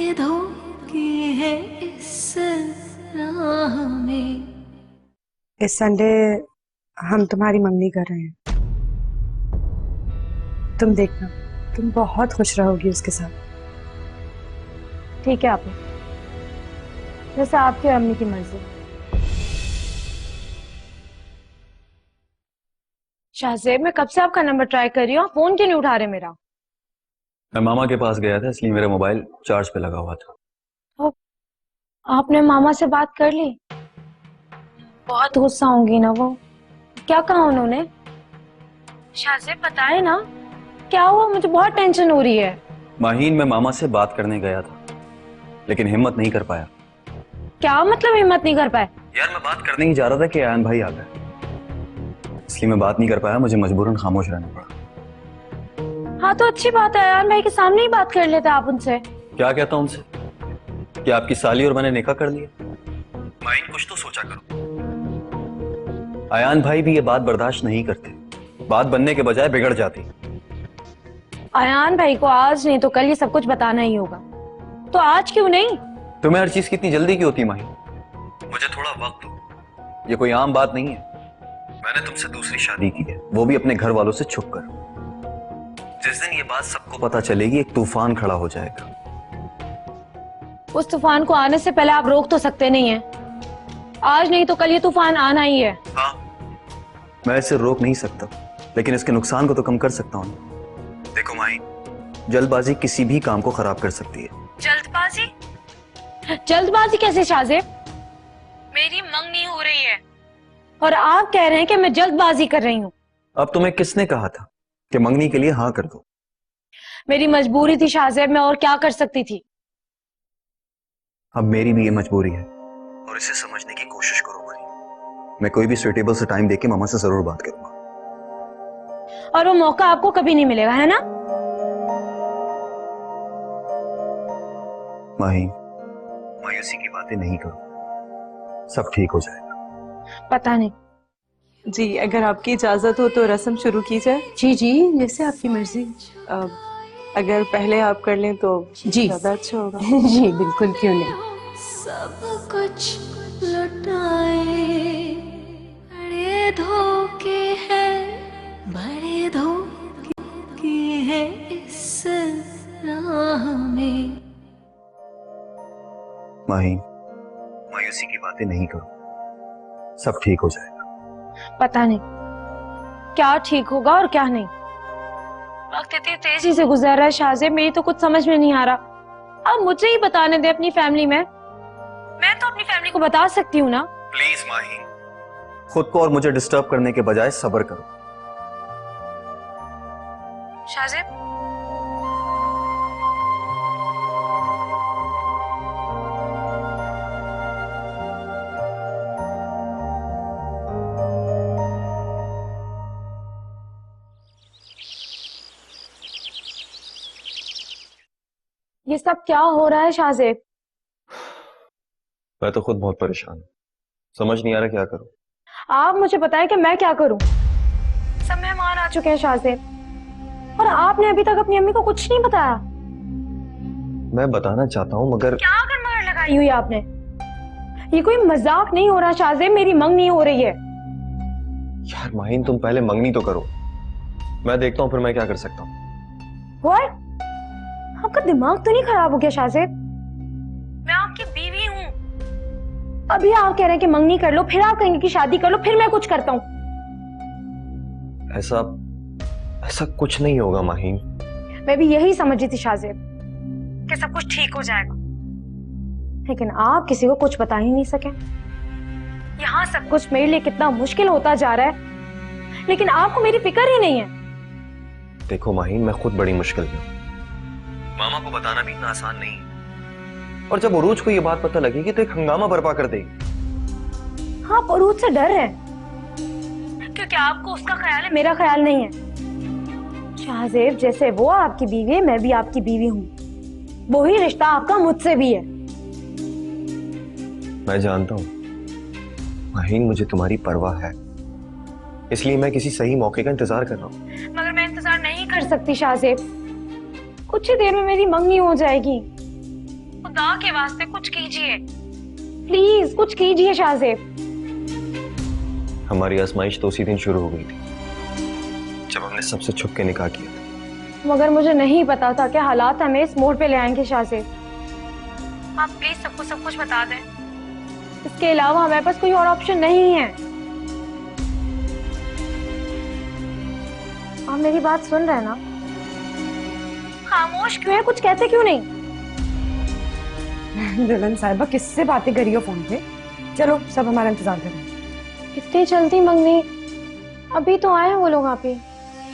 बड़े धोखे हैं इस राह में। इस संडे हम तुम्हारी मंगनी कर रहे हैं। तुम देखना, तुम बहुत खुश रहोगी उसके साथ। ठीक है आपने, जैसे आपकी अम्मी की मर्जी। शाहजेब, मैं कब से आपका नंबर ट्राई कर रही हूँ, फोन क्यों नहीं उठा रहे मेरा? मैं मामा के पास गया था, इसलिए मेरा मोबाइल चार्ज पे लगा हुआ था। तो आपने मामा से बात कर ली? बहुत गुस्सा होंगी ना वो। क्या कहा उन्होंने? शाहजेब बताए ना, क्या हुआ? मुझे बहुत टेंशन हो रही है। माहीन, मैं मामा से बात करने गया था, लेकिन हिम्मत नहीं कर पाया। क्या मतलब हिम्मत नहीं कर पाए? यार, मैं बात करने ही जा रहा था कि आयन भाई आ गए, इसलिए मैं बात नहीं कर पाया। मुझे मजबूरन खामोश रहना पड़ा। हाँ तो अच्छी बात है, आयन भाई के सामने ही बात कर लेते आप उनसे। क्या कहता हूं उनसे कि आपकी साली और मैंने निकाह कर लिया? माहीन, कुछ तो सोचा करो। आयान भाई भी ये बात बर्दाश्त नहीं करते, बात बनने के बजाय बिगड़ जाती। आयान भाई को आज नहीं तो कल ये सब कुछ बताना ही होगा, तो आज क्यों नहीं? तुम्हें हर चीज की इतनी जल्दी क्यों होती माही? मुझे थोड़ा वक्त दो, ये कोई आम बात नहीं है। मैंने तुमसे दूसरी शादी की है, वो भी अपने घर वालों से छुप कर। जिस दिन ये बात सबको पता चलेगी, एक तूफान खड़ा हो जाएगा। उस तूफान को आने से पहले आप रोक तो सकते नहीं हैं। आज नहीं तो कल ये तूफान आना ही है। हाँ, मैं इसे रोक नहीं सकता, लेकिन इसके नुकसान को तो कम कर सकता हूँ। देखो माही, जल्दबाजी किसी भी काम को खराब कर सकती है। जल्दबाजी? जल्दबाजी कैसे शाहजेब? मेरी मंगनी हो रही है और आप कह रहे हैं कि मैं जल्दबाजी कर रही हूँ। अब तुम्हें किसने कहा था कि मंगनी के लिए हाँ कर दो? मेरी मजबूरी थी शाहजेब, मैं और क्या कर सकती थी। अब मेरी भी ये मजबूरी है और इसे समझने की कोशिश करो माही। मैं कोई भी सुटेबल से टाइम देके मामा से जरूर बात करूंगा। और वो मौका आपको कभी नहीं मिलेगा, है ना? माही, मायूसी की बातें नहीं करो, सब ठीक हो जाएगा। पता नहीं। जी, अगर आपकी इजाजत हो तो रस्म शुरू की जाए। जी जी, जैसे आपकी मर्जी। अगर पहले आप कर लें तो जी ज्यादा अच्छा होगा। जी बिल्कुल, क्यों नहीं। सब कुछ लुटाए, बड़े धोखे हैं, बड़े धोखे हैं इस राह में। माही, मायूसी की बातें नहीं करो, सब ठीक हो जाएगा। पता नहीं क्या ठीक होगा और क्या नहीं। वक्त इतनी तेजी से गुजर रहा है शाहजेब, मेरी तो कुछ समझ में नहीं आ रहा। अब मुझे ही बताने दे अपनी फैमिली में। मैं तो अपनी फैमिली को बता सकती हूँ ना। प्लीज माही, खुद को और मुझे डिस्टर्ब करने के बजाय सब्र करो। शाहजेब, ये सब क्या हो रहा है शाहजेब? मैं तो खुद बहुत परेशान हूँ, समझ नहीं आ रहा क्या करूं। आप मुझे बताएं कि मैं क्या करूं। सब मेहमान आ चुके हैं शाहजेब, और आपने अभी तक अपनी अम्मी को कुछ नहीं बताया। मैं बताना चाहता हूँ मगर क्या अगर मगर लगाई हुई आपने? ये कोई मजाक नहीं हो रहा शाहजेब, मेरी मंगनी हो रही है। यार माहीन, तुम पहले मंगनी तो करो, मैं देखता हूँ फिर मैं क्या कर सकता हूँ। What? आपका दिमाग तो नहीं खराब हो गया शाहजेब? मैं आपकी बीवी हूँ। अभी आप कह रहे हैं कि मंगनी कर लो, फिर आप कहेंगे कि शादी कर लो, फिर मैं कुछ करता हूँ। ऐसा कुछ नहीं होगा माहीन। मैं भी यही समझी थी शाहजेब कि सब कुछ ठीक हो जाएगा, लेकिन आप किसी को कुछ बता ही नहीं सके। यहाँ सब कुछ मेरे लिए कितना मुश्किल होता जा रहा है, लेकिन आपको मेरी फिक्र ही नहीं है। देखो माहीन, मैं खुद बड़ी मुश्किल में हूँ। मामा को बताना भी इतना आसान नहीं है, और जब उरूज को ये बात पता लगेगी तो एक हंगामा बर्पा कर देगी। हाँ, उरूज से डर है क्योंकि आपको उसका ख्याल है, मेरा ख्याल नहीं है। शाहजेब, जैसे वो आपकी बीवी है, मैं भी आपकी बीवी हूँ। वही रिश्ता आपका मुझसे भी है। मैं जानता हूँ माहीन, मुझे तुम्हारी परवाह है, इसलिए मैं किसी सही मौके का इंतजार कर रहा हूँ। मगर मैं इंतजार नहीं कर सकती शाहजेब। कुछ ही देर में मेरी मंगनी हो जाएगी। खुदा के वास्ते कुछ कीजिए, प्लीज कुछ कीजिए शाहजेब। हमारी आजमाइश तो उसी दिन शुरू हो गई थी जब हमने सबसे छुप के निकाह किया था। मगर मुझे नहीं पता था कि हालात हमें इस मोड़ पे ले आएंगे शाहजेब। आप प्लीज सबको सब कुछ बता दें, इसके अलावा हमारे पास कोई और ऑप्शन नहीं है। आप मेरी बात सुन रहे हैं ना? खामोश क्यों है, कुछ कहते क्यों नहीं? दुल्हन साहिबा किससे बातें करी हो फोन पे? चलो सब हमारा इंतजार करें। इतनी जल्दी मंगनी? अभी तो आए हैं वो लोग। आप ही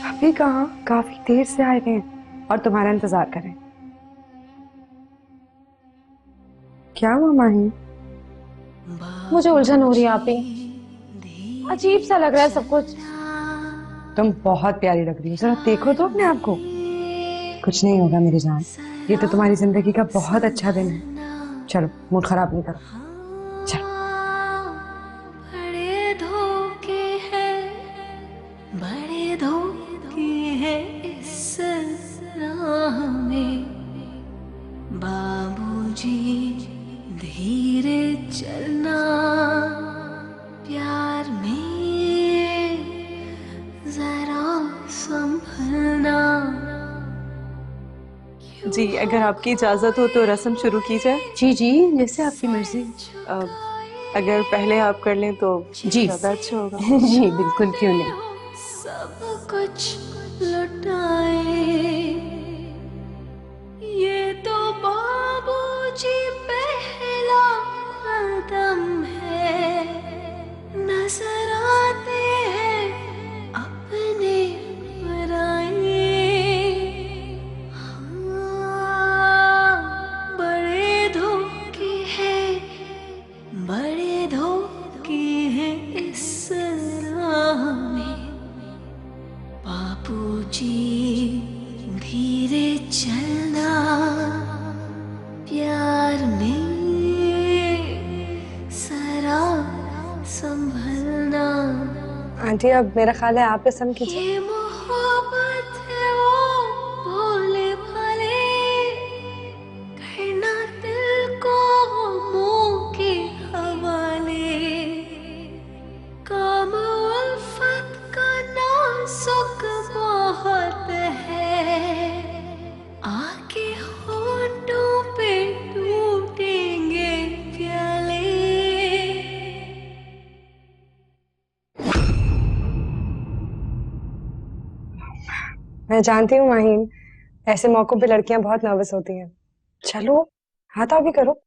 अभी कहाँ, काफी देर से आए थे और तुम्हारा इंतजार करें। क्या हुआ माही? मुझे उलझन हो रही है। आप ही अजीब सा लग रहा है सब कुछ। तुम बहुत प्यारी लग रही हो, जरा देखो तो अपने आप को। कुछ नहीं होगा मेरी जान, ये तो तुम्हारी जिंदगी का बहुत अच्छा दिन है। चलो मूड खराब नहीं करो, चलो। बड़े धोखे हैं, बड़े धोखे हैं इस राह में। बाबूजी धीरे चलना, प्यार में जरा संभलना। जी, अगर आपकी इजाजत हो तो रस्म शुरू की जाए। जी जी, जैसे आपकी मर्जी। अगर पहले आप कर लें तो जी ज्यादा अच्छा होगा। जी बिल्कुल, क्यों नहीं। सब कुछ लुटाए, ये तो बाबूजी पहला कदम है। नजर आते हैं अपने पराए, हाँ, बड़े धोखे हैं, बड़े धोखे हैं इस राह में। बाबूजी धीरे चलना, प्यार में जरा संभलना। आंटी अब मेरा ख्याल है आप रस्म कीजिए। ये मोहब्बत है वो भोले भाले, करना दिल को मुंह के हवाले। काम उल्फत का नाजुक बहुत है, आके होंठों पे टूटेंगे प्याले। मैं जानती हूँ माहीन, ऐसे मौकों पे लड़कियां बहुत नर्वस होती हैं। चलो हाथ आगे करो।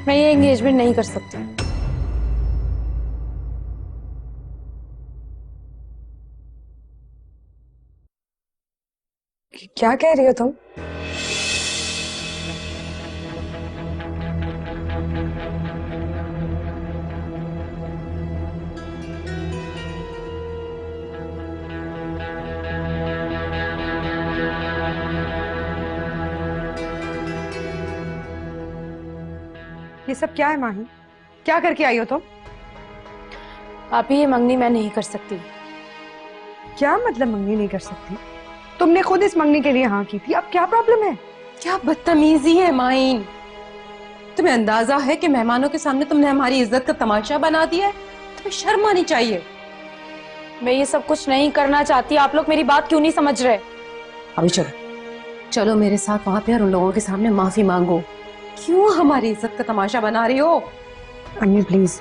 मैं ये एंगेजमेंट नहीं कर सकती। क्या कह रही हो तुम? ये सब क्या है माही? क्या करके आई हो तुम? आप ही ये मंगनी मैं नहीं कर सकती। क्या मतलब मंगनी नहीं कर सकती? तुमने खुद इस मंगनी के लिए हाँ की थी, अब क्या प्रॉब्लम है? क्या बदतमीजी है माइन। तुम्हें अंदाजा है कि मेहमानों के सामने तुमने हमारी इज्जत का तमाशा बना दिया है? तुम्हें शर्म आनी चाहिए। मैं ये सब कुछ नहीं करना चाहती, आप लोग मेरी बात क्यों नहीं समझ रहे? अभी चलो, चलो मेरे साथ वहां पे और उन लोगों के सामने माफी मांगो। क्यों हमारी इज्जत का तमाशा बना रही हो? अम्मी प्लीज,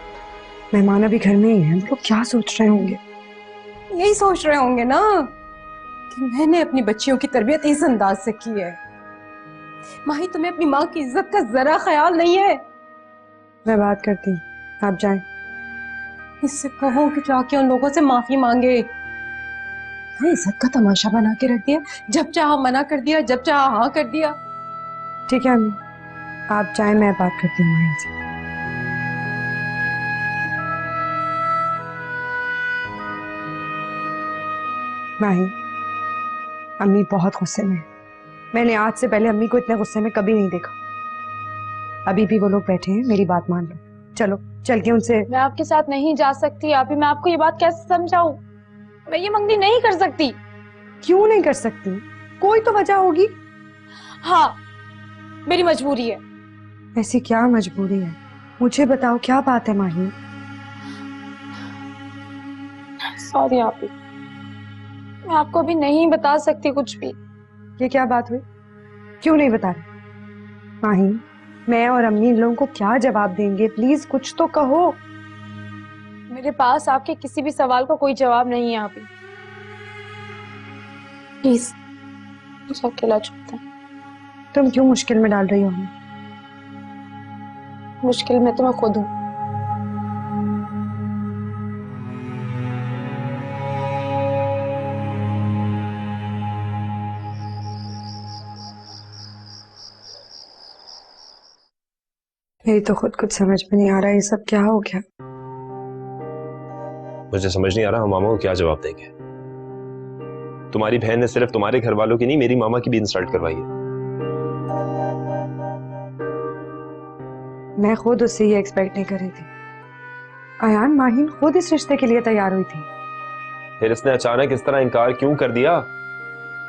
मेहमान अभी घर में ही हैं, लोग क्या सोच रहे होंगे? यही सोच रहे होंगे ना कि मैंने अपनी बच्चियों की तरबियत इस अंदाज से की है। माही, तुम्हें अपनी माँ की इज्जत का जरा ख्याल नहीं है? मैं बात करती हूँ, आप जाएं। इससे कहो कि जाके उन लोगों से माफी मांगे। हाँ, इज्जत का तमाशा बना के रख दिया, जब चाहा मना कर दिया, जब चाहा हाँ कर दिया। ठीक है अम्मी, आप जाएं, मैं बात करती हूँ माही से। माही, अम्मी बहुत गुस्से में है। मैंने आज से पहले अम्मी को इतने गुस्से में कभी नहीं देखा। अभी भी वो लोग बैठे हैं, मेरी बात मान लो। चलो चल के उनसे। मैं आपके साथ नहीं जा सकती अभी, मैं आपको ये बात कैसे समझाऊं? मैं ये मंगनी नहीं कर सकती। क्यों नहीं कर सकती? कोई तो वजह होगी। हाँ, मेरी मजबूरी है। ऐसी क्या मजबूरी है? मुझे बताओ, क्या बात है माही? सॉरी आप, मैं आपको अभी नहीं बता सकती कुछ भी। ये क्या बात हुई? क्यों नहीं बता रहे? माही, मैं और अम्मी इन लोगों को क्या जवाब देंगे? प्लीज कुछ तो कहो। मेरे पास आपके किसी भी सवाल का कोई जवाब नहीं है अभी। प्लीज मुझे अकेला छोड़ दें। तुम क्यों मुश्किल में डाल रही हो हमें? मुश्किल में तो मैं खुद हूँ। मेरी तो खुद कुछ समझ में नहीं आ रहा, ये सब क्या हो गया? मुझे समझ नहीं आ रहा हम मामा को क्या जवाब देंगे। तुम्हारी बहन ने सिर्फ तुम्हारे घर वालों की नहीं, मेरी मामा की भी इंसल्ट करवाई है। मैं खुद उससे ये एक्सपेक्ट नहीं कर रही थी। अयान, माहिन खुद इस रिश्ते के लिए तैयार हुई थी, फिर इसने अचानक इस तरह इनकार क्यों कर दिया?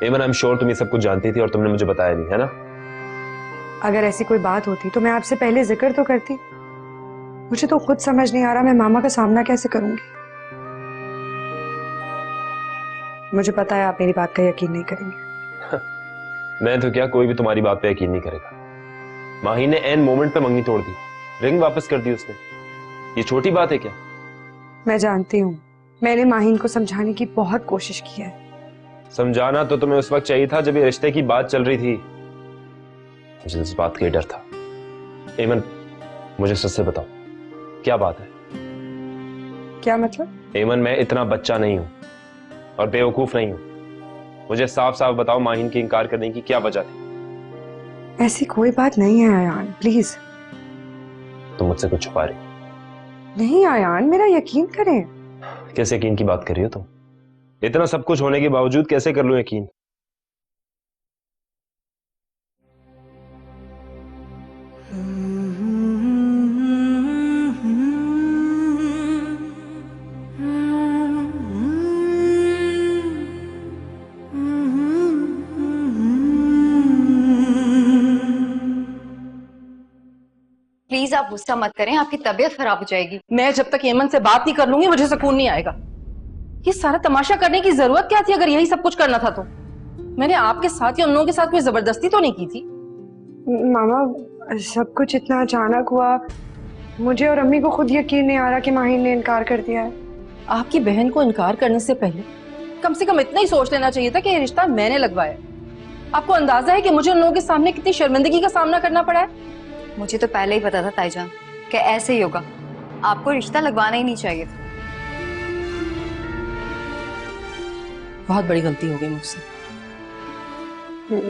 एमन, आई एम श्योर तुम ये सब कुछ जानती थी और तुमने मुझे बताया नहीं, है ना? अगर ऐसी कोई बात होती तो मैं आपसे पहले जिक्र तो करती। मुझे तो खुद समझ नहीं आ रहा मैं मामा का सामना कैसे करूंगी। मुझे पता है आप मेरी बात का यकीन नहीं करेंगे। मैं तो क्या, कोई भी तुम्हारी बात पे यकीन नहीं करेगा। माही ने एन मोमेंट पे मंगनी तोड़ दी, रिंग वापस कर दी उसने। ये छोटी बात है क्या? मैं जानती हूँ, मैंने माहिन को समझाने की बहुत कोशिश की है। समझाना तो तुम्हें उस वक्त चाहिए था जब ये रिश्ते की बात चल रही थी। मुझे इस बात का डर था। एमन, मुझे सच से बताओ, क्या बात है? क्या मतलब? एमन, मैं इतना बच्चा नहीं हूं और बेवकूफ नहीं हूं। मुझे साफ साफ बताओ, माहिन की इनकार करने की क्या वजह थी? ऐसी कोई बात नहीं है आयान, प्लीज। तुम मुझसे कुछ छुपा रही? नहीं आयान, मेरा यकीन करें। किस यकीन की बात कर रही हो तुम? इतना सब कुछ होने के बावजूद कैसे कर लूं यकीन? प्लीज आप गुस्सा मत करें, आपकी तबीयत खराब हो जाएगी। मैं जब तक एमन से बात नहीं कर लूंगी मुझे सुकून नहीं आएगा। ये सारा तमाशा करने की जरूरत क्या थी अगर यही सब कुछ करना था तो? मैंने आपके साथ या उन लोगों के साथ कोई जबरदस्ती तो नहीं की थी। मामा, सब कुछ इतना अचानक हुआ, मुझे और अम्मी को खुद यकीन नहीं आ रहा कि माहिन ने इनकार कर दिया है। आपकी बहन को इनकार करने से पहले कम से कम इतना ही सोच लेना चाहिए था कि ये रिश्ता मैंने लगवाया। आपको अंदाजा है कि मुझे उन लोगों के सामने कितनी शर्मिंदगी का सामना करना पड़ा है? मुझे तो पहले ही पता था ताईजान कि ऐसे ही होगा, आपको रिश्ता लगवाना ही नहीं चाहिए था। बहुत बड़ी गलती हो गई मुझसे।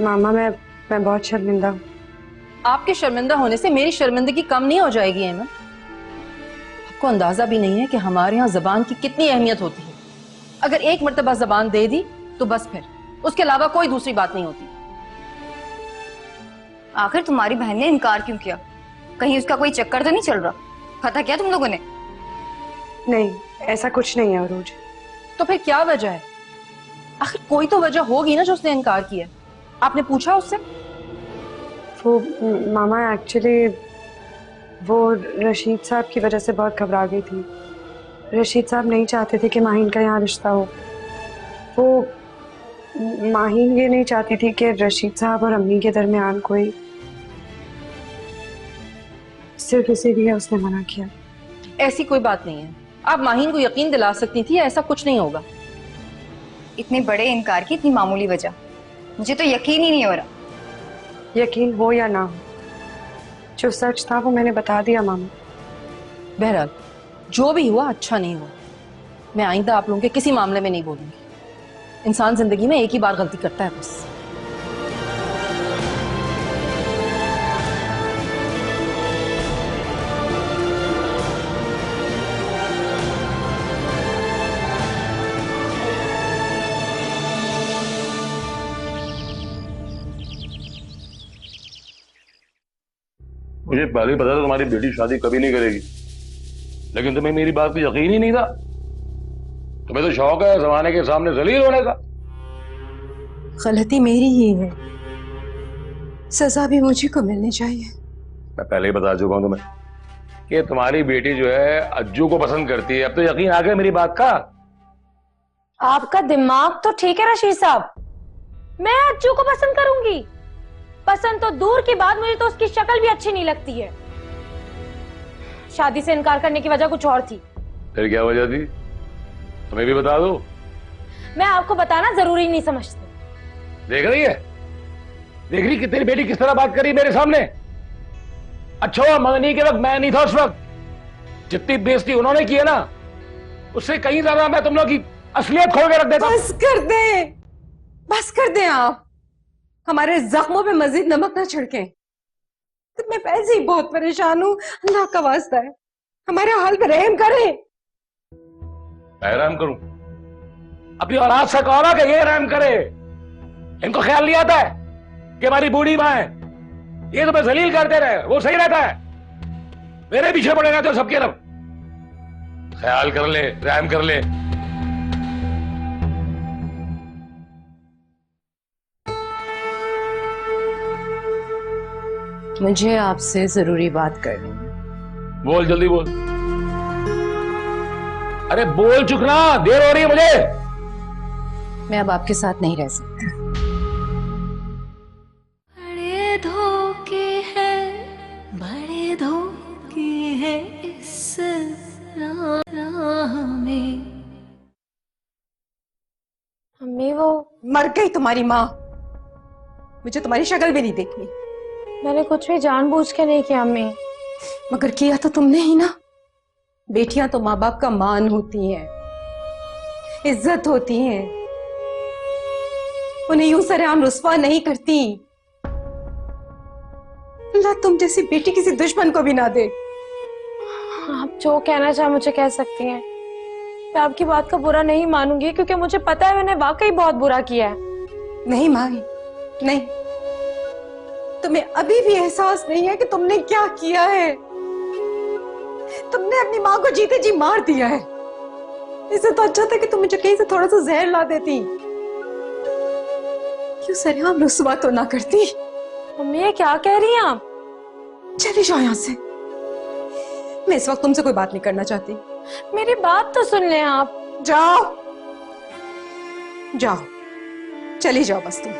मामा, मैं बहुत शर्मिंदा हूँ। आपके शर्मिंदा होने से मेरी शर्मिंदगी कम नहीं हो जाएगी एमन। आपको अंदाजा भी नहीं है कि हमारे यहाँ जबान की कितनी अहमियत होती है। अगर एक मर्तबा जबान दे दी तो बस फिर उसके अलावा कोई दूसरी बात नहीं होती। आखिर तुम्हारी बहन ने इनकार क्यों किया? कहीं उसका कोई चक्कर तो नहीं चल रहा? पता किया तुम लोगों ने? नहीं, ऐसा कुछ नहीं है अरूज। तो फिर क्या वजह है? आखिर कोई तो वजह होगी ना जो उसने इनकार किया। आपने पूछा उससे? वो मामा, एक्चुअली वो रशीद साहब की वजह से बहुत घबरा गई थी। रशीद साहब नहीं चाहते थे कि माहीन का यहाँ रिश्ता हो। वो माहीन ये नहीं चाहती थी कि रशीद साहब और अम्मी के दरमियान कोई, सिर्फ इसीलिए उसने मना किया। ऐसी कोई बात नहीं है, आप माहीन को यकीन दिला सकती थी ऐसा कुछ नहीं होगा। इतने बड़े इनकार की इतनी मामूली वजह, मुझे तो यकीन ही नहीं हो रहा। यकीन हो या ना हो, जो सच था वो मैंने बता दिया मामा। बहरहाल जो भी हुआ अच्छा नहीं हुआ। मैं आइंदा आप लोगों के किसी मामले में नहीं बोलूंगी। इंसान जिंदगी में एक ही बार गलती करता है बस। मुझे पहले ही पता था तुम्हारी बेटी शादी कभी नहीं करेगी, लेकिन तुम्हें मेरी बात पे यकीन ही नहीं था। तुम्हें तो शौक है जमाने के सामने जलील होने का। गलती मेरी ही है, सजा भी मुझे को मिलनी चाहिए। मैं पहले ही बता चुका हूं तुम्हें कि तुम्हारी बेटी जो है अज्जू को पसंद करती है। अब तो यकीन आ गया मेरी बात का। आपका दिमाग तो ठीक है रशीद साहब, मैं अज्जू को पसंद करूंगी? पसंद तो दूर की बात, मुझे तो उसकी शक्ल भी अच्छी नहीं लगती है। शादी से इनकार करने की वजह कुछ और थी। फिर क्या वजह थी, तुम्हें भी बता दो? मैं आपको बताना जरूरी नहीं समझती। देख रही है, देख रही कि तेरी बेटी किस तरह बात करी मेरे सामने। अच्छा हुआ मंगनी के वक्त मैं नहीं था उस वक्त। जितनी बेइज्जती उन्होंने की है ना, उससे कहीं ज्यादा मैं तुम लोग की असलियत खोल के रख देता। बस कर दे, बस कर दे, आप हमारे जख्मों पे मजीद नमक ना छिड़कें। तो मैं वैसे ही बहुत परेशान हूँ, अल्लाह का वास्ता है हमारे हाल पे रहम करें। मैं रहम करूं? अपनी औलाद से कहो ना कि ये रहम करे। इनको ख्याल नहीं आता है कि हमारी बूढ़ी माँ है, ये तुम्हें जलील करते रहे, वो सही रहता है। मेरे पीछे पड़े रहते हो सबके रब। ख्याल कर ले, रहम कर ले। मुझे आपसे जरूरी बात करनी है। बोल, जल्दी बोल। अरे बोल, चुकना, देर हो रही है मुझे। मैं अब आपके साथ नहीं रह सकती। बड़े धोखे हैं, बड़े धोखे हैं इस राह में। अम्मी वो मर गई तुम्हारी माँ, मुझे तुम्हारी शक्ल भी नहीं देखनी। मैंने कुछ भी जानबूझ के नहीं किया अम्मी। मगर किया तो तुमने ही ना। बेटियां तो माँ बाप का मान होती हैं, इज्जत होती हैं, उन्हें यूं सरेआम रुस्वा नहीं करती। अल्लाह तुम जैसी बेटी किसी दुश्मन को भी ना दे। आप जो कहना चाहे मुझे कह सकती हैं। मैं आपकी बात का बुरा नहीं मानूंगी, क्योंकि मुझे पता है मैंने वाकई बहुत बुरा किया है। नहीं माही, नहीं, तुम्हें अभी भी एहसास नहीं है कि तुमने क्या किया है। तुमने अपनी माँ को जीते जी मार दिया है। इससे तो अच्छा था कि तुम मुझे कहीं से थोड़ा सा जहर ला देती, क्यों सरेआम रुस्वा तो ना करती। मम्मी ये क्या कह रही हैं आप? चली जाओ यहाँ से, मैं इस वक्त तुमसे कोई बात नहीं करना चाहती। मेरी बात तो सुन लें आप। जाओ जाओ, चली जाओ बस तुम।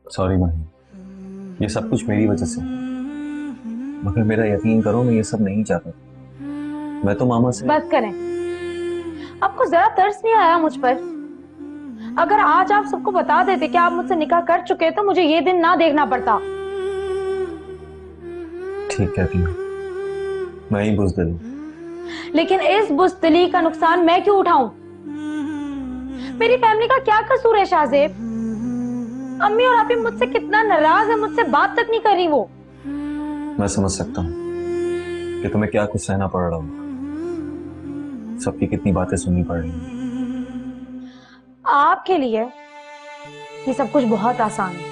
सॉरी माही, ये सब कुछ मेरी वजह से। मगर मेरा यकीन करो, मैं ये सब नहीं चाहता। मैं तो मामा से। बस करें, आपको जरा तरस नहीं आया मुझ पर? अगर आज आप सबको बता देते कि आप मुझसे निकाह कर चुके तो मुझे ये दिन ना देखना पड़ता। ठीक कहती हूँ, मैं ही बुज़दिल हूँ। लेकिन इस बुज़दिली का नुकसान मैं क्यों उठाऊं? मेरी फैमिली का क्या कसूर है शाहजेब? अम्मी और आप ही मुझसे कितना नाराज है, मुझसे बात तक नहीं कर रही वो। मैं समझ सकता हूँ कि तुम्हें क्या कुछ सहना पड़ रहा होगा, सबकी कितनी बातें सुननी पड़ रही हैं। आपके लिए ये सब कुछ बहुत आसान है।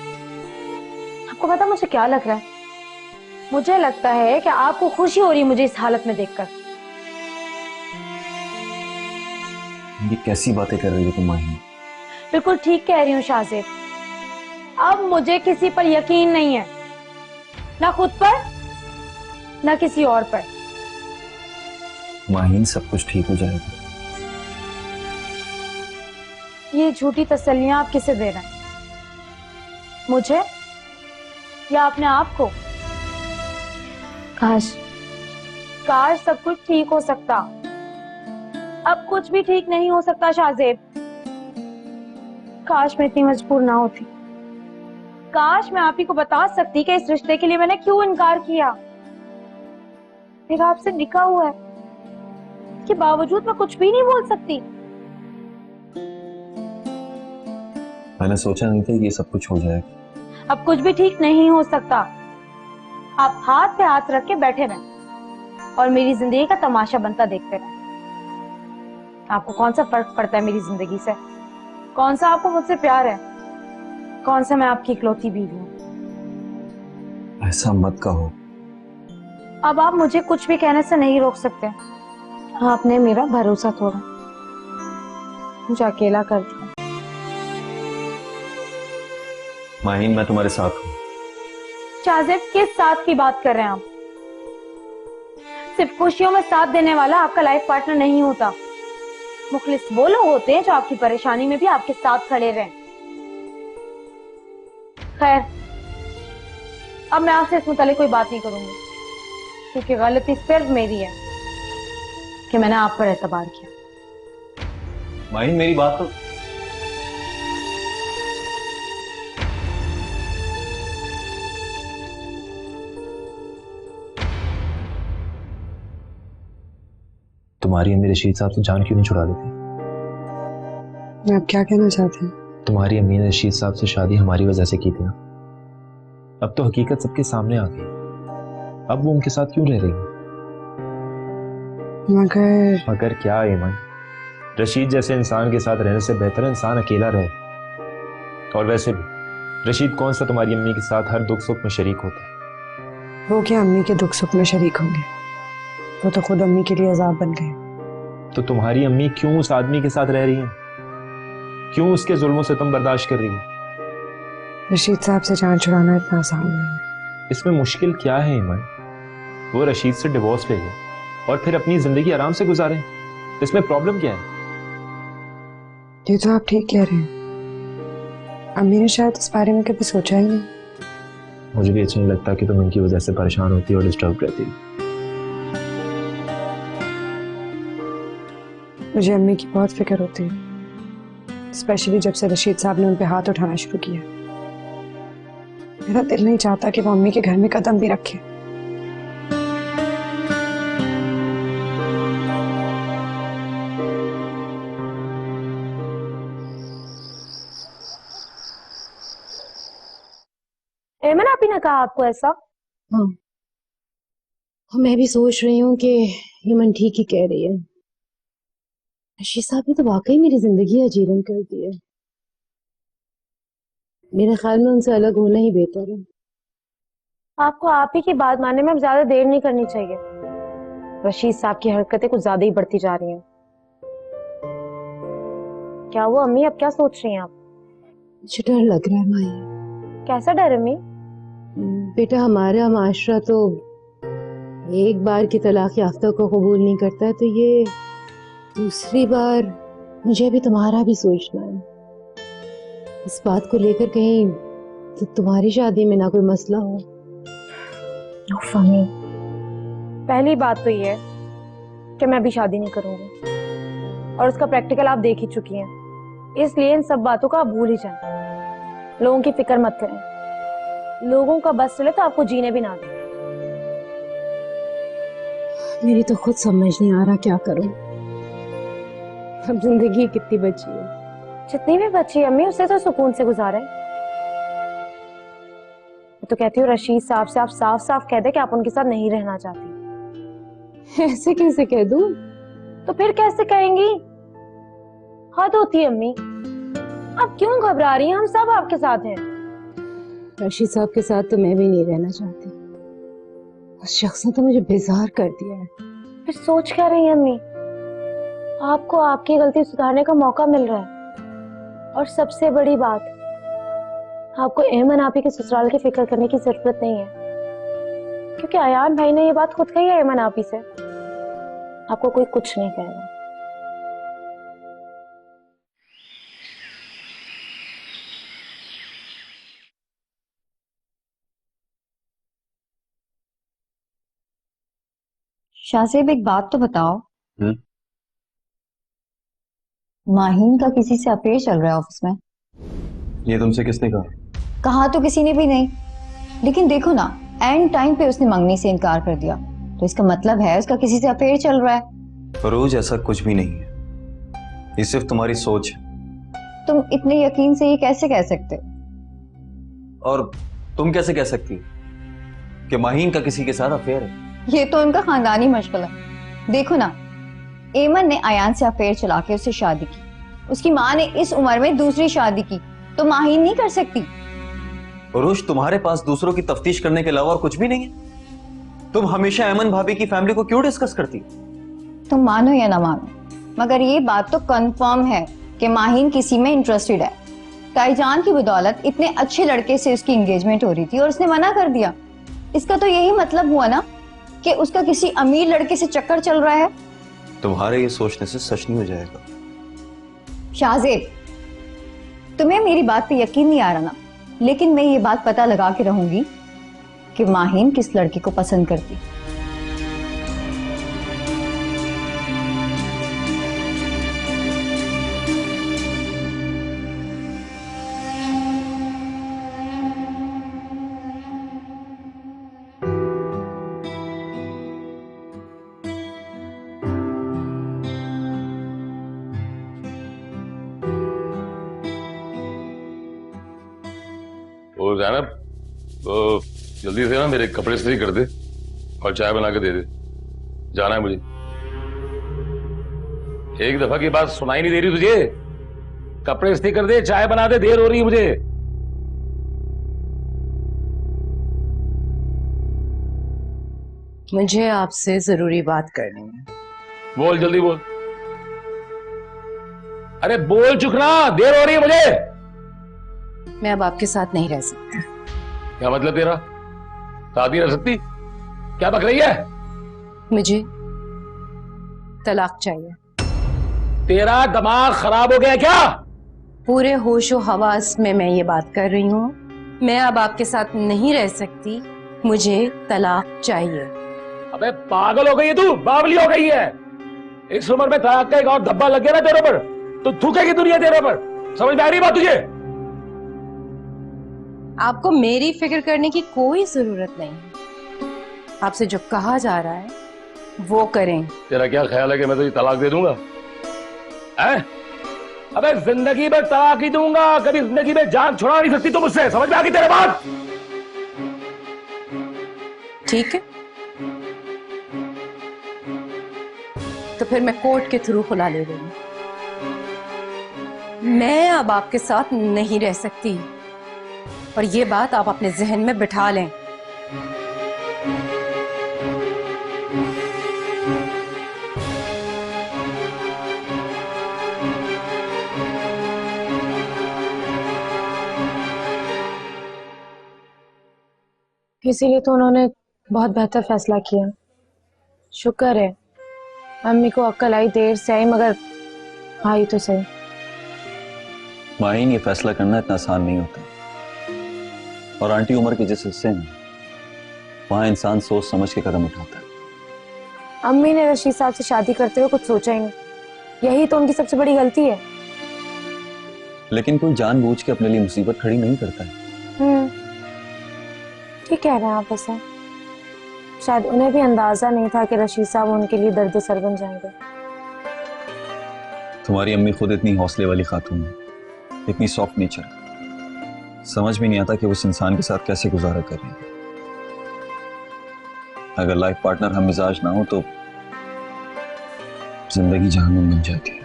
आपको पता मुझे क्या लग रहा है? मुझे लगता है कि आपको खुशी हो रही है मुझे इस हालत में देखकर। ये कैसी बातें कर रही हो तुम माही? बिल्कुल ठीक कह रही हूँ शाहजेब। अब मुझे किसी पर यकीन नहीं है, ना खुद पर ना किसी और पर। माहीन, सब कुछ ठीक हो जाएगा। ये झूठी तसल्लियां आप किसे दे रहे हैं? मुझे या अपने आप को? काश सब कुछ ठीक हो सकता। अब कुछ भी ठीक नहीं हो सकता शाहजेब। काश मैं इतनी मजबूर ना होती। काश मैं आप ही को बता सकती कि इस रिश्ते के लिए मैंने क्यों इनकार किया। मेरा आपसे निकाह हुआ है, के बावजूद मैं कुछ भी नहीं बोल सकती। मैंने सोचा नहीं था कि ये सब कुछ हो जाएगा। अब कुछ भी ठीक नहीं हो सकता। आप हाथ पे हाथ रख के बैठे रहें और मेरी जिंदगी का तमाशा बनता देखते रहें। आपको कौन सा फर्क पड़ता है मेरी जिंदगी से? कौन सा आपको मुझसे प्यार है? कौन सा मैं आपकी इकलौती बीवी हूँ? ऐसा मत कहो। अब आप मुझे कुछ भी कहने से नहीं रोक सकते। आपने मेरा भरोसा तोड़ा, मुझे अकेला कर दिया। माहीन, मैं तुम्हारे साथ हूँ। शाहजेब, किस साथ की बात कर रहे हैं आप? सिर्फ खुशियों में साथ देने वाला आपका लाइफ पार्टनर नहीं होता। मुखलिस वो लोग होते हैं जो आपकी परेशानी में भी आपके साथ खड़े रहें। खैर, अब मैं आपसे इस मुतालिक कोई बात नहीं करूंगी, क्योंकि गलती सिर्फ मेरी है कि मैंने आप पर एतबार किया। माहीन, मेरी बात तो। तुम्हारी अम्मी रशीद साहब से जान क्यों नहीं छुड़ा लेती? आप क्या कहना चाहते हैं? तुम्हारी अम्मी ने रशीद साहब से शादी हमारी वजह से की थी ना। अब तो हकीकत सबके सामने आ गई। अब वो उनके साथ क्यों रह रही है? मगर क्या ईमान? रशीद जैसे इंसान के साथ रहने से बेहतर है इंसान अकेला रहे। और वैसे भी रशीद कौन सा तुम्हारी अम्मी के साथ हर दुख सुख में शरीक होता है? वो क्या अम्मी के दुख सुख में शरीक होंगे? वो तो खुद अम्मी के लिए अजाब बन गए। तो तुम्हारी अम्मी क्यों उस आदमी के साथ रह रही है? क्यों उसके जुल्मों से तुम बर्दाश्त कर रही हो? रशीद साहब से जान छुड़ाना इतना आसान नहीं है। इसमें मुश्किल क्या है ईमान? वो रशीद से डिवोर्स ले ले और फिर अपनी जिंदगी आराम से गुजारें। इसमें प्रॉब्लम क्या है? ये तो आप ठीक कह रहे हैं। अम्मी ने शायद इस बारे में कभी सोचा ही नहीं। मुझे भी अच्छा नहीं लगता कि तुम उनकी वजह से परेशान होती और डिस्टर्ब रहती। मुझे अम्मी की बहुत फिक्र होती है, स्पेशली जब से रशीद साहब ने उन पे हाथ उठाना शुरू किया। मेरा दिल नहीं चाहता कि वो अम्मी के घर में कदम भी रखे। एमन, आप ही ने कहा आपको ऐसा? हाँ, मैं भी सोच रही हूँ कि ईमन ठीक ही कह रही है। रशीद साहब ने तो वाकई मेरी जिंदगी अजीरन कर दी है। मेरे ख्याल में उनसे अलग होना ही बेहतर है। आपको आप ही की बात मानने में अब ज्यादा देर नहीं करनी चाहिए। रशीद साहब की हरकतें कुछ ज्यादा ही बढ़ती जा रही हैं। क्या वो अम्मी अब क्या सोच रही हैं आप? मुझे डर लग रहा है माई। कैसा डर अम्मी? बेटा, हमारा माशरा तो एक बार की तलाक याफ्ता को कबूल नहीं करता है, तो ये दूसरी बार मुझे भी तुम्हारा भी सोचना है। इस बात को लेकर कहीं तो तुम्हारी शादी में ना कोई मसला हो। पहली बात तो ये है कि मैं अभी शादी नहीं करूंगी और उसका प्रैक्टिकल आप देख ही चुकी हैं। इसलिए इन सब बातों का आप भूल ही जाएं। लोगों की फिक्र मत करें। लोगों का बस चले तो आपको जीने भी ना दें। मेरी तो खुद समझ नहीं आ रहा क्या करूं। अब जिंदगी कितनी बची है? जितनी भी बची अम्मी, उससे तो सुकून से गुजारें। मैं तो कहती हूँ रशीद साहब से आप साफ साफ कह दे कि आप उनके साथ नहीं रहना चाहती। ऐसे कैसे कह दूं? तो फिर कैसे कहेंगी? हद होती है अम्मी, आप क्यों घबरा रही हैं? हम सब आपके साथ हैं। रशीद साहब के साथ तो मैं भी नहीं रहना चाहती। उस शख्स ने तो मुझे बेजार कर दिया है। फिर सोच क्या रही हैं अम्मी? आपको आपकी गलती सुधारने का मौका मिल रहा है। और सबसे बड़ी बात, आपको एमन आपी के ससुराल की फिक्र करने की जरूरत नहीं है, क्योंकि अयान भाई ने ये बात खुद कही है एमन आपी से। आपको कोई कुछ नहीं कहेगा। शाहजेब एक बात तो बताओ, हम्म? माहीन का किसी से अफेयर चल रहा है ऑफिस में? ये तुमसे किसने कहा? कहा तो किसी ने भी नहीं, लेकिन देखो ना, एंड टाइम पे उसने मंगनी से इनकार कर दिया, तो इसका मतलब है उसका किसी से अफेयर चल रहा है। फरोज, ऐसा कुछ भी नहीं है, ये सिर्फ तुम्हारी सोच है। तुम इतने यकीन से ये कैसे कह सकते? और तुम कैसे कह सकती कि माहीन का किसी के साथ अफेयर है? ये तो उनका खानदानी मशगला है। देखो ना, एमन ने अयान से अफेयर चला के उससे शादी की, उसकी माँ ने इस उम्र में दूसरी शादी की, तो माहीन नहीं कर सकती? फरोज, तुम्हारे पास दूसरों की तफ्तीश करने के अलावा और कुछ भी नहीं है? तुम हमेशा अमन भाभी की फैमिली को क्यों डिस्कस करती? तुम मानो या ना मानो, मगर ये बात तो कंफर्म है कि माहीन किसी में इंटरेस्टेड है। ताईजान की बदौलत इतने अच्छे लड़के से उसकी एंगेजमेंट हो रही थी और उसने मना कर दिया। इसका तो यही मतलब हुआ ना कि उसका किसी अमीर लड़के से चक्कर चल रहा है। तुम्हारे ये सोचने से सच नहीं हो जाएगा। शाहजेब, तुम्हें मेरी बात पे यकीन नहीं आ रहा ना, लेकिन मैं ये बात पता लगा के रहूंगी कि माहीन किस लड़के को पसंद करती। और ज़ैनब, तो जल्दी से ना मेरे कपड़े इस्त्री कर दे और चाय बना के दे दे, जाना है मुझे। एक दफा की बात सुनाई नहीं दे रही तुझे? कपड़े इस्त्री कर दे, चाय बना दे, देर हो रही है मुझे। मुझे आपसे जरूरी बात करनी है। बोल, जल्दी बोल। अरे बोल चुकना, देर हो रही है मुझे। मैं अब आपके साथ नहीं रह सकती। क्या मतलब तेरा? साथ नहीं रह सकती? क्या बक रही है? मुझे तलाक चाहिए। तेरा दिमाग खराब हो गया क्या? पूरे होशो हवास में मैं ये बात कर रही हूँ। मैं अब आपके साथ नहीं रह सकती, मुझे तलाक चाहिए। अबे पागल हो गई है तू, बावली हो गई है। इस उम्र में तलाक का एक और धब्बा लग गया ना तेरे पर तो थूकेगी दुनिया तेरे पर। समझ में आ रही बात तुझे? आपको मेरी फिक्र करने की कोई जरूरत नहीं है। आपसे जो कहा जा रहा है वो करें। तेरा क्या ख्याल है कि मैं तुझे तलाक दे दूंगा? हैं? अबे जिंदगी में तलाक ही दूंगा, कभी जिंदगी में जान छुड़ा नहीं सकती तू मुझसे। समझ में आ गई तेरे बात? ठीक है, तो फिर मैं कोर्ट के थ्रू खुला ले लूंगी। मैं अब आपके साथ नहीं रह सकती और ये बात आप अपने जहन में बिठा लें। इसीलिए तो उन्होंने बहुत बेहतर फैसला किया। शुक्र है अम्मी को अक्ल आई, देर से आई मगर आई तो सही। माहीन, ये फैसला करना इतना आसान नहीं होता, और आंटी उम्र के जिस हिस्से में वहां इंसान सोच समझ के कदम उठाता है। अम्मी ने रशीद साहब से शादी करते हुए कुछ सोचा ही नहीं, यही तो उनकी सबसे बड़ी गलती है। लेकिन कोई जानबूझ के अपने लिए मुसीबत खड़ी नहीं करता है। ठीक कह रहे हैं आप। ऐसा शायद उन्हें भी अंदाजा नहीं था कि रशीद साहब उनके लिए दर्द सर बन जाएंगे। तुम्हारी अम्मी खुद इतनी हौसले वाली खातून है, इतनी सॉफ्ट नेचर, समझ भी नहीं आता कि उस इंसान के साथ कैसे गुजारा कर रही है। अगर लाइफ पार्टनर हम मिजाज ना हो तो जिंदगी जहन्नुम बन जाती है।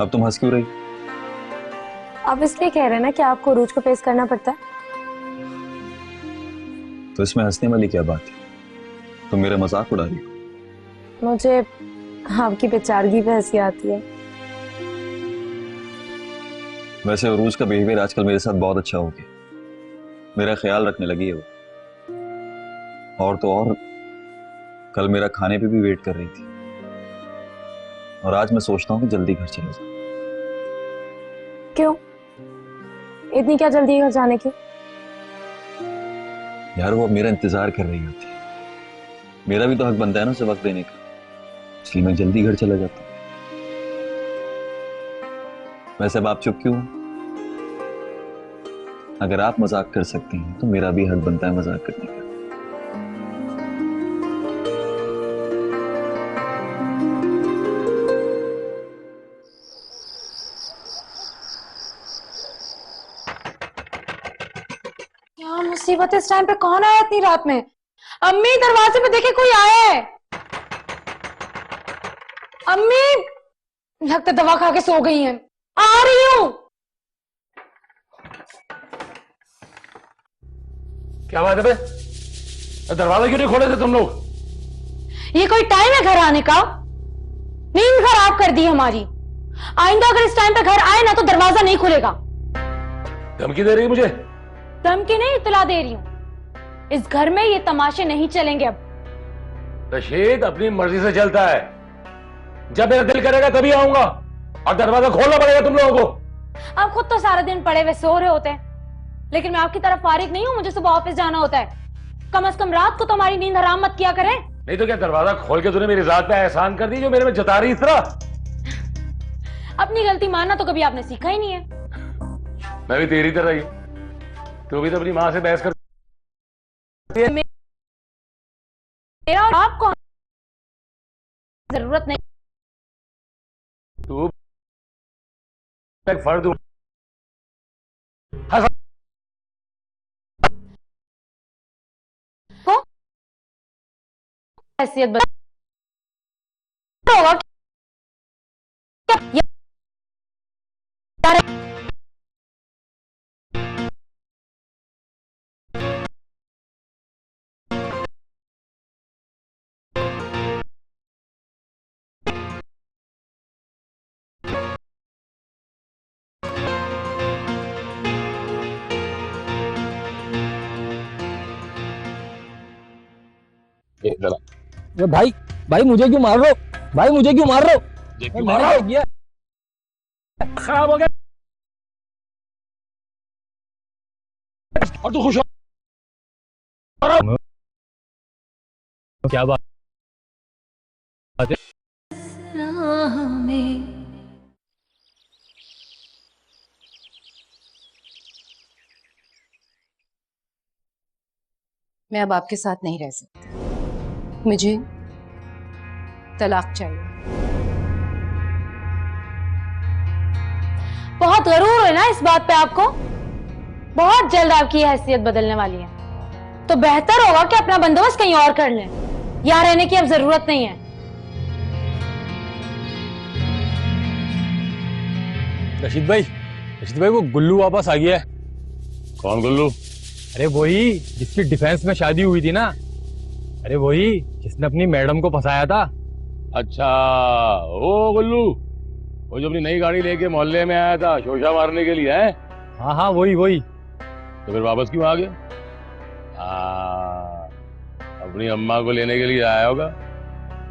अब तुम हंस क्यों रही? आप इसलिए कह रहे हैं ना कि आपको रूज को फेस करना पड़ता है। तो इसमें हंसने वाली क्या बात है? तुम मेरा मजाक उड़ा रही हो। मुझे आपकी बेचारगी पे हंसी आती है। वैसे अरूज का बिहेवियर आजकल मेरे साथ बहुत अच्छा हो गया, मेरा ख्याल रखने लगी है वो। और तो और कल मेरा खाने पे भी वेट कर रही थी, और आज मैं सोचता हूँ कि जल्दी घर चले जाऊं। क्यों? इतनी क्या जल्दी है घर जाने की? यार वो अब मेरा इंतजार कर रही होती है, मेरा भी तो हक बनता है ना उसे वक्त देने का, इसलिए मैं जल्दी घर चला जाता हूँ। वैसे अब आप चुप क्यों? अगर आप मजाक कर सकती हैं तो मेरा भी हक बनता है मजाक करने का। क्या मुसीबत है, इस टाइम पे कौन आया इतनी रात में? अम्मी दरवाजे पे देखे कोई आया है। अम्मी लगता दवा खा के सो गई हैं। आ रही हूँ। क्या बात है बे? दरवाजा क्यों नहीं खोले थे तुम लोग? ये कोई टाइम है घर आने का? नींद खराब कर दी हमारी। आइंदा अगर इस टाइम पे घर आए ना तो दरवाजा नहीं खुलेगा। धमकी दे रही है मुझे? धमकी नहीं, इत्तला दे रही हूँ। इस घर में ये तमाशे नहीं चलेंगे अब। रशीद अपनी मर्जी से चलता है, जब मेरा दिल करेगा तभी आऊंगा, और दरवाजा खोलना पड़ेगा तुम लोगों को। आप खुद तो सारा दिन पड़े हुए सो रहे होते हैं, लेकिन मैं आपकी तरफ फारिग नहीं हूँ। मुझे सुबह ऑफिस जाना होता है। कम से कम रात को तो हमारी नींद हराम मत किया करें। नहीं तो क्या दरवाजा खोल के तूने मेरी जात पे एहसान कर दी जो मेरे में जता रही इस तरह? अपनी गलती मानना तो कभी आपने सीखा ही नहीं है। मैं भी तेरी तरह ही, तू भी तो अपनी माँ से बहस कर। मेरा और आपको जरूरत नहीं। तू एक फर्द हूं। हैसियत होगा भाई भाई मुझे क्यों मार रहे हो? भाई मुझे क्यों मार रहे हो? मैंने क्या किया? खराब हो गया और तू खुश हो? क्या बात है? राह में मैं अब आपके साथ नहीं रह सकती। मुझे तलाक चाहिए। बहुत गरूर है ना इस बात पे आपको। बहुत जल्द आपकी हैसियत बदलने वाली है, तो बेहतर होगा कि अपना बंदोबस्त कहीं और कर लें। यहाँ रहने की अब जरूरत नहीं है। रशीद भाई वो गुल्लू वापस आ गया है। कौन गुल्लू? अरे वही जिसकी डिफेंस में शादी हुई थी ना। अरे वही जिसने अपनी मैडम को फंसाया था। अच्छा ओ गुल्लू, वो जो अपनी नई गाड़ी लेके मोहल्ले में आया था शोशा मारने के लिए है? हाँ वही। तो फिर वापस क्यों आ गया? अपनी अम्मा को लेने के लिए आया होगा।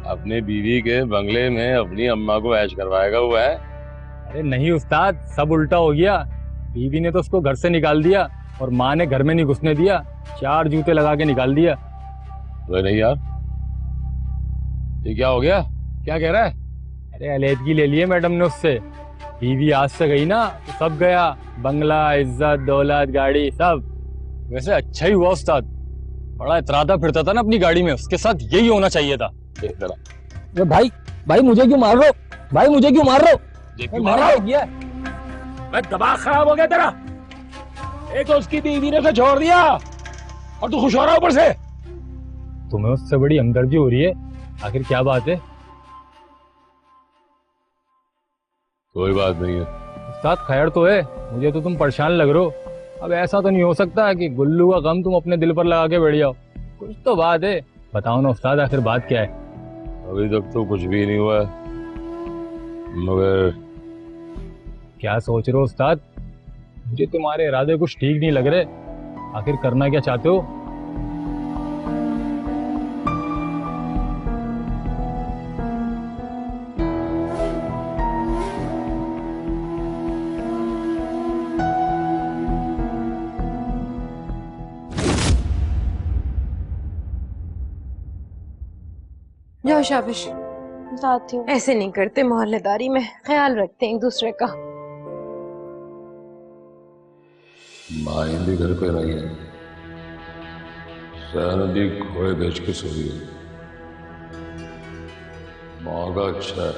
अपने बीवी के बंगले में अपनी अम्मा को ऐश करवाएगा वो है? अरे नहीं उस्ताद, सब उल्टा हो गया। बीवी ने तो उसको घर से निकाल दिया और माँ ने घर में नहीं घुसने दिया। 4 जूते लगा के निकाल दिया। तो नहीं यार, ये क्या हो गया? क्या कह रहा है? अरे अलहदगी ले लिए मैडम ने उससे। बीवी आज से गई ना तो सब गया, बंगला, इज्जत, दौलत, गाड़ी सब। वैसे अच्छा ही हुआ उस्ताद, बड़ा इतराता फिरता था ना अपनी गाड़ी में, उसके साथ यही होना चाहिए था। जरा भाई मुझे क्यों मार रहे हो? भाई मुझे क्यों मार रहे हो? मैंने क्या किया? मैं दिमाग खराब हो गया तेरा। एक तो उसकी बीवी ने उसे छोड़ दिया और तू खुश हो रहा ऊपर से। तुम्हें उससे बड़ी हमदर्दी हो रही है, आखिर क्या बात है? कोई बात नहीं है। उस्ताद खैर तो है, मुझे तो तुम परेशान लग रहे हो। अब ऐसा तो नहीं हो सकता कि गुल्लू का गम तुम अपने दिल पर लगा के बैठ जाओ, कुछ तो बात है। बताओ ना उस्ताद, आखिर बात क्या है? अभी तक तो कुछ भी नहीं हुआ है, मगर क्या सोच रहे हो उस्ताद? मुझे तुम्हारे इरादे कुछ ठीक नहीं लग रहे। आखिर करना क्या चाहते हो? जाओ शाबाश, जाती हूँ। ऐसे नहीं करते मोहल्लेदारी में, ख्याल रखते हैं एक दूसरे का। माहिन भी घर पे नहीं है, सहन भी घोड़े बेच के सोई है। मौका अच्छा है।